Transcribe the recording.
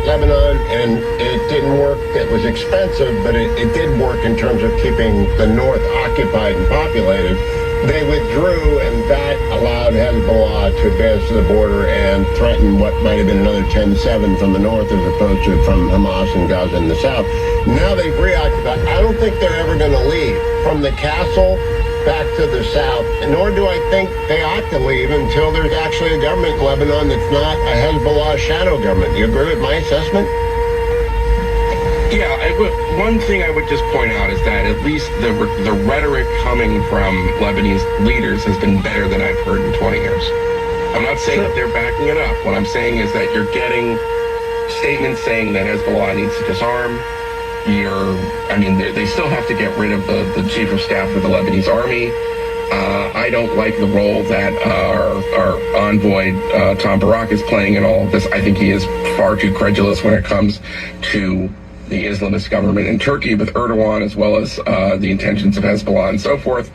Lebanon, and it didn't work. It was expensive, but it did work in terms of keeping the north occupied and populated. They withdrew, and that allowed Hezbollah to advance to the border and threaten what might have been another 10-7 from the north as opposed to from Hamas and Gaza in the south. Now they've reoccupied. I don't think they're ever going to leave from the castle back to the south, nor do I think they ought to leave until there's actually a government in Lebanon that's not a Hezbollah shadow government. Do you agree with my assessment? Yeah, one thing I would just point out is that at least the rhetoric coming from Lebanese leaders has been better than I've heard in 20 years. I'm not saying that they're backing it up. What I'm saying is that you're getting statements saying that Hezbollah needs to disarm. They still have to get rid of the chief of staff of the Lebanese army. I don't like the role that our envoy, Tom Barak, is playing in all of this. I think he is far too credulous when it comes to the Islamist government in Turkey with Erdogan, as well as the intentions of Hezbollah and so forth.